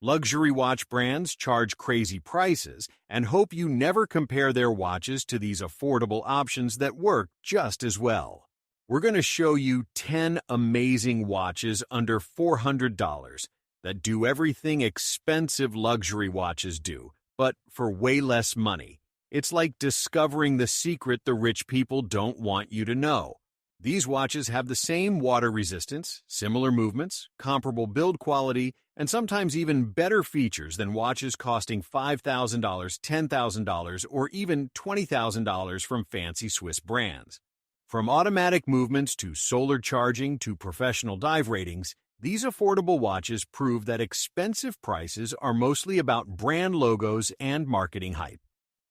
Luxury watch brands charge crazy prices and hope you never compare their watches to these affordable options that work just as well. We're going to show you 10 amazing watches under $400 that do everything expensive luxury watches do, but for way less money. It's like discovering the secret the rich people don't want you to know. These watches have the same water resistance, similar movements, comparable build quality, and sometimes even better features than watches costing $5,000, $10,000, or even $20,000 from fancy Swiss brands. From automatic movements to solar charging to professional dive ratings, these affordable watches prove that expensive prices are mostly about brand logos and marketing hype.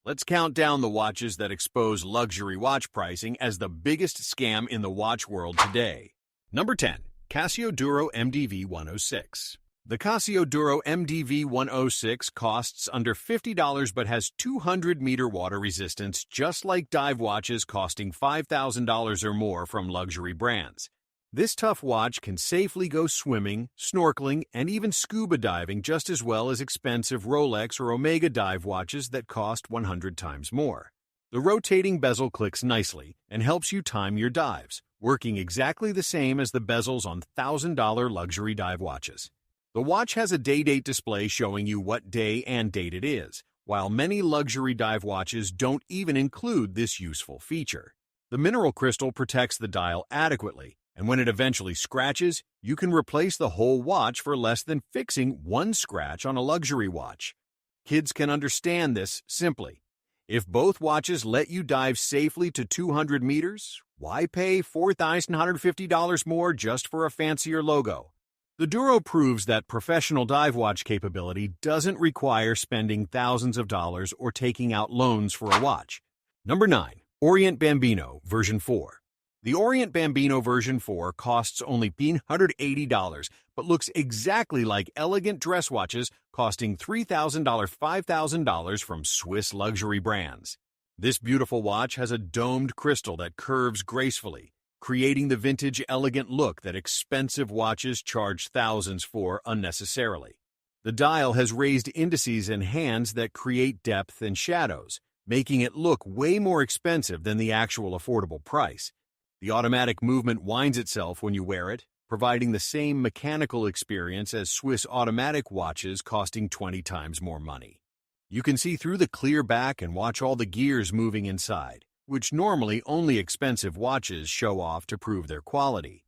Let's count down the watches that expose luxury watch pricing as the biggest scam in the watch world today. Number 10. Casio Duro MDV 106. The Casio Duro MDV 106 costs under $50 but has 200-meter water resistance, just like dive watches costing $5,000 or more from luxury brands. This tough watch can safely go swimming, snorkeling, and even scuba diving just as well as expensive Rolex or Omega dive watches that cost 100 times more. The rotating bezel clicks nicely and helps you time your dives, working exactly the same as the bezels on $1,000 luxury dive watches. The watch has a day-date display showing you what day and date it is, while many luxury dive watches don't even include this useful feature. The mineral crystal protects the dial adequately, and when it eventually scratches, you can replace the whole watch for less than fixing one scratch on a luxury watch. Kids can understand this simply. If both watches let you dive safely to 200 meters, why pay $4,950 more just for a fancier logo? The Duro proves that professional dive watch capability doesn't require spending thousands of dollars or taking out loans for a watch. Number 9. Orient Bambino version 4. The Orient Bambino version 4 costs only $180, but looks exactly like elegant dress watches costing $3,000, $5,000 from Swiss luxury brands. This beautiful watch has a domed crystal that curves gracefully, creating the vintage elegant look that expensive watches charge thousands for unnecessarily. The dial has raised indices and hands that create depth and shadows, making it look way more expensive than the actual affordable price. The automatic movement winds itself when you wear it, providing the same mechanical experience as Swiss automatic watches costing 20 times more money. You can see through the clear back and watch all the gears moving inside, which normally only expensive watches show off to prove their quality.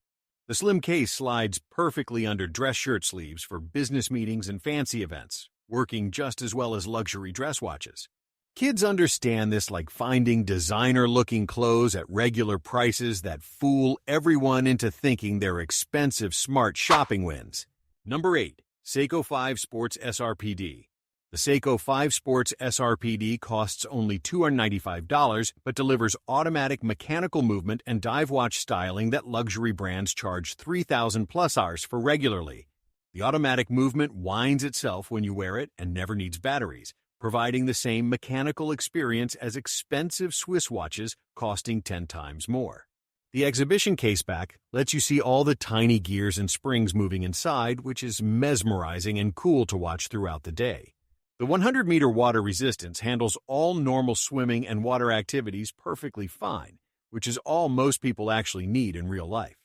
The slim case slides perfectly under dress shirt sleeves for business meetings and fancy events, working just as well as luxury dress watches. Kids understand this like finding designer-looking clothes at regular prices that fool everyone into thinking they're expensive, smart shopping wins. Number 8. Seiko 5 Sports SRPD. The Seiko 5 Sports SRPD costs only $295 but delivers automatic mechanical movement and dive watch styling that luxury brands charge $3,000+ for regularly. The automatic movement winds itself when you wear it and never needs batteries, providing the same mechanical experience as expensive Swiss watches costing 10 times more. The exhibition caseback lets you see all the tiny gears and springs moving inside, which is mesmerizing and cool to watch throughout the day. The 100-meter water resistance handles all normal swimming and water activities perfectly fine, which is all most people actually need in real life.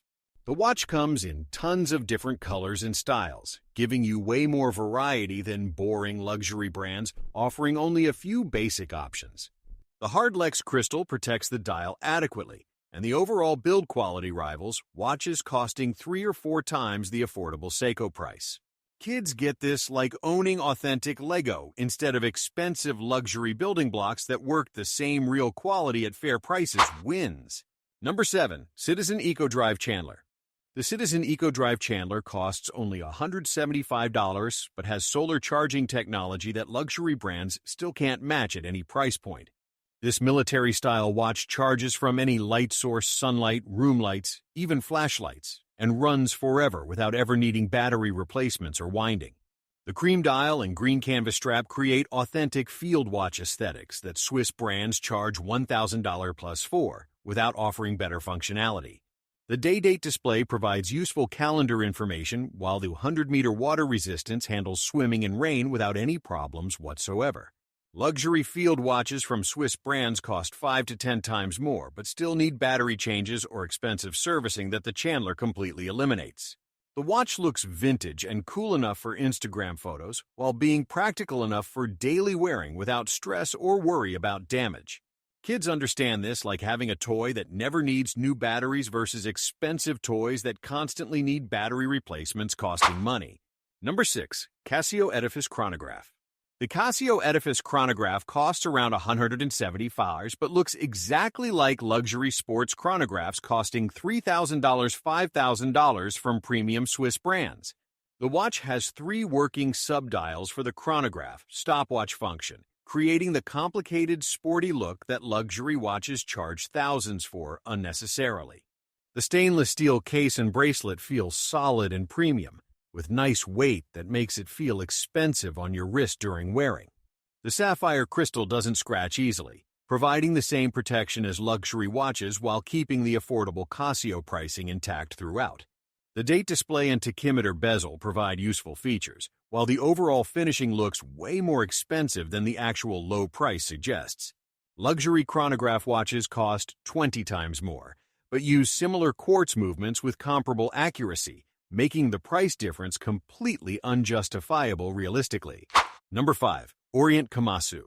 The watch comes in tons of different colors and styles, giving you way more variety than boring luxury brands offering only a few basic options. The Hardlex crystal protects the dial adequately, and the overall build quality rivals watches costing 3 or 4 times the affordable Seiko price. Kids get this like owning authentic Lego instead of expensive luxury building blocks that work the same real quality at fair prices wins. Number 7. Citizen EcoDrive Chandler. The Citizen EcoDrive Chandler costs only $175 but has solar charging technology that luxury brands still can't match at any price point. This military-style watch charges from any light source, sunlight, room lights, even flashlights, and runs forever without ever needing battery replacements or winding. The cream dial and green canvas strap create authentic field watch aesthetics that Swiss brands charge $1,000+ for, without offering better functionality. The day-date display provides useful calendar information, while the 100-meter water resistance handles swimming in rain without any problems whatsoever. Luxury field watches from Swiss brands cost 5 to 10 times more, but still need battery changes or expensive servicing that the Chandler completely eliminates. The watch looks vintage and cool enough for Instagram photos, while being practical enough for daily wearing without stress or worry about damage. Kids understand this, like having a toy that never needs new batteries versus expensive toys that constantly need battery replacements costing money. Number 6. Casio Edifice Chronograph. The Casio Edifice Chronograph costs around $170 but looks exactly like luxury sports chronographs costing $3,000 $5,000 from premium Swiss brands. The watch has 3 working subdials for the chronograph stopwatch function, creating the complicated, sporty look that luxury watches charge thousands for unnecessarily. The stainless steel case and bracelet feel solid and premium, with nice weight that makes it feel expensive on your wrist during wearing. The sapphire crystal doesn't scratch easily, providing the same protection as luxury watches while keeping the affordable Casio pricing intact throughout. The date display and tachymeter bezel provide useful features, while the overall finishing looks way more expensive than the actual low price suggests. Luxury chronograph watches cost 20 times more, but use similar quartz movements with comparable accuracy, making the price difference completely unjustifiable realistically. Number 5. Orient Kamasu.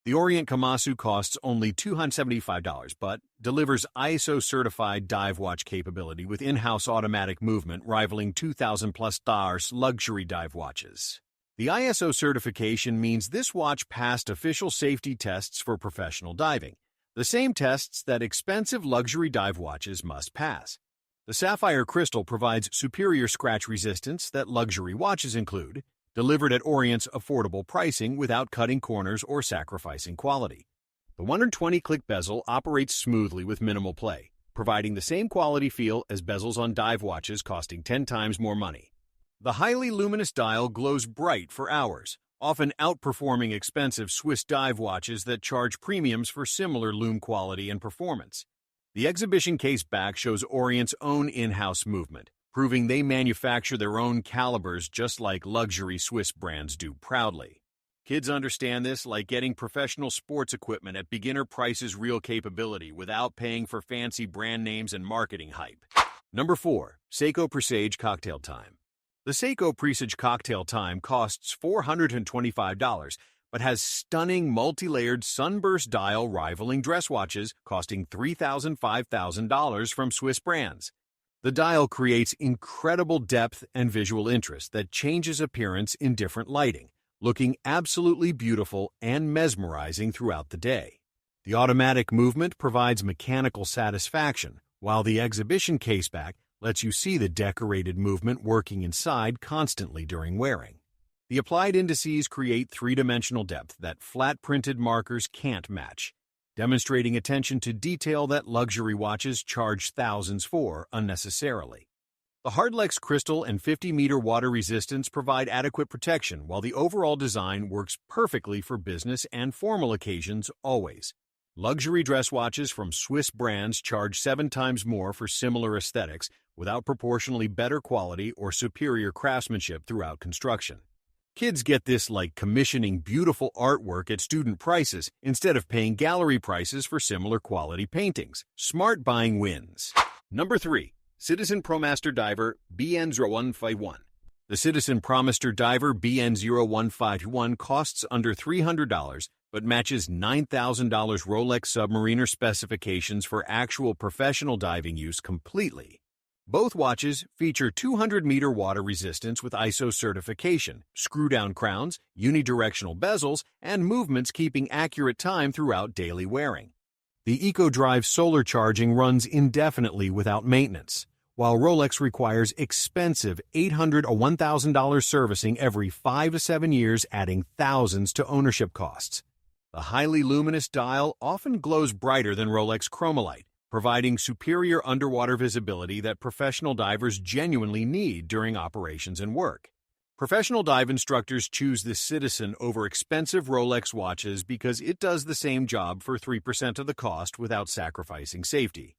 The Orient Kamasu costs only $275 but delivers ISO-certified dive watch capability with in-house automatic movement rivaling $2,000+ luxury dive watches. The ISO certification means this watch passed official safety tests for professional diving, the same tests that expensive luxury dive watches must pass. The sapphire crystal provides superior scratch resistance that luxury watches include, delivered at Orient's affordable pricing without cutting corners or sacrificing quality. The 120-click bezel operates smoothly with minimal play, providing the same quality feel as bezels on dive watches costing 10 times more money. The highly luminous dial glows bright for hours, often outperforming expensive Swiss dive watches that charge premiums for similar lume quality and performance. The exhibition case back shows Orient's own in-house movement, proving they manufacture their own calibers just like luxury Swiss brands do proudly. Kids understand this, like getting professional sports equipment at beginner prices, real capability without paying for fancy brand names and marketing hype. Number 4. Seiko Presage Cocktail Time. The Seiko Presage Cocktail Time costs $425, but has stunning multi-layered sunburst dial rivaling dress watches costing $3,000 $5,000 from Swiss brands. The dial creates incredible depth and visual interest that changes appearance in different lighting, looking absolutely beautiful and mesmerizing throughout the day. The automatic movement provides mechanical satisfaction, while the exhibition caseback lets you see the decorated movement working inside constantly during wearing. The applied indices create three-dimensional depth that flat-printed markers can't match, demonstrating attention to detail that luxury watches charge thousands for unnecessarily. The Hardlex crystal and 50-meter water resistance provide adequate protection, while the overall design works perfectly for business and formal occasions always. Luxury dress watches from Swiss brands charge 7 times more for similar aesthetics without proportionally better quality or superior craftsmanship throughout construction. Kids get this like commissioning beautiful artwork at student prices instead of paying gallery prices for similar quality paintings. Smart buying wins. Number 3. Citizen Promaster Diver BN0151. The Citizen Promaster Diver BN0151 costs under $300 but matches $9,000 Rolex Submariner specifications for actual professional diving use completely. Both watches feature 200-meter water resistance with ISO certification, screw-down crowns, unidirectional bezels, and movements keeping accurate time throughout daily wearing. The EcoDrive solar charging runs indefinitely without maintenance, while Rolex requires expensive $800 to $1,000 servicing every 5 to 7 years, adding thousands to ownership costs. The highly luminous dial often glows brighter than Rolex Chromolite, providing superior underwater visibility that professional divers genuinely need during operations and work. Professional dive instructors choose this Citizen over expensive Rolex watches because it does the same job for 3% of the cost without sacrificing safety.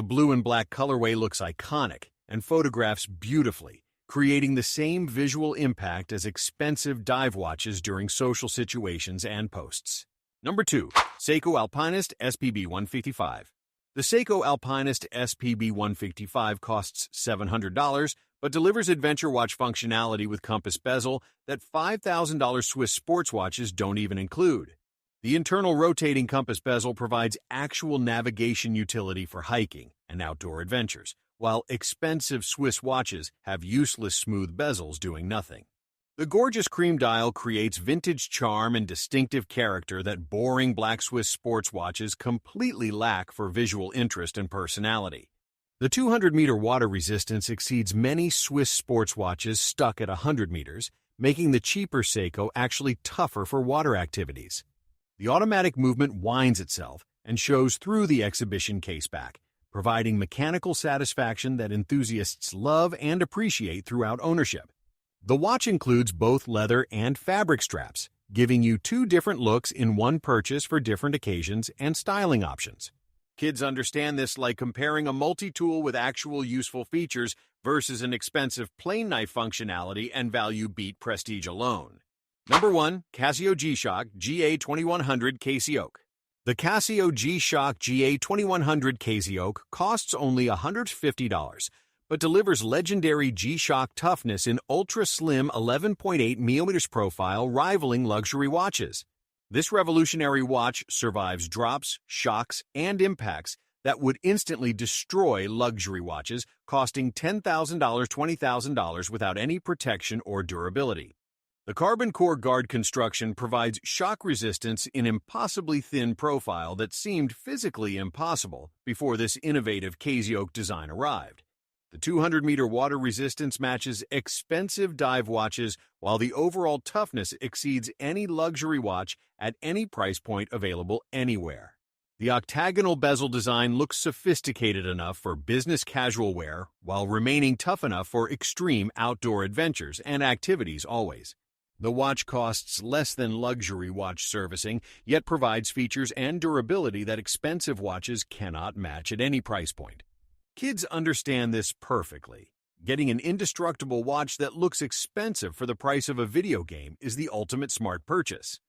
The blue and black colorway looks iconic and photographs beautifully, creating the same visual impact as expensive dive watches during social situations and posts. Number 2. Seiko Alpinist SPB 155. The Seiko Alpinist SPB 155 costs $700, but delivers adventure watch functionality with compass bezel that $5,000 Swiss sports watches don't even include. The internal rotating compass bezel provides actual navigation utility for hiking and outdoor adventures, while expensive Swiss watches have useless smooth bezels doing nothing. The gorgeous cream dial creates vintage charm and distinctive character that boring black Swiss sports watches completely lack for visual interest and personality. The 200-meter water resistance exceeds many Swiss sports watches stuck at 100 meters, making the cheaper Seiko actually tougher for water activities. The automatic movement winds itself and shows through the exhibition caseback, providing mechanical satisfaction that enthusiasts love and appreciate throughout ownership. The watch includes both leather and fabric straps, giving you 2 different looks in one purchase for different occasions and styling options. Kids understand this like comparing a multi-tool with actual useful features versus an expensive plain knife functionality and value beat prestige alone. Number 1. Casio G-Shock GA2100 CasiOak. The Casio G-Shock GA2100 CasiOak costs only $150, but delivers legendary G-Shock toughness in ultra-slim 11.8 mm profile rivaling luxury watches. This revolutionary watch survives drops, shocks, and impacts that would instantly destroy luxury watches costing $10,000, $20,000 without any protection or durability. The carbon core guard construction provides shock resistance in impossibly thin profile that seemed physically impossible before this innovative CasiOak design arrived. The 200-meter water resistance matches expensive dive watches, while the overall toughness exceeds any luxury watch at any price point available anywhere. The octagonal bezel design looks sophisticated enough for business casual wear, while remaining tough enough for extreme outdoor adventures and activities always. The watch costs less than luxury watch servicing, yet provides features and durability that expensive watches cannot match at any price point. Kids understand this perfectly. Getting an indestructible watch that looks expensive for the price of a video game is the ultimate smart purchase.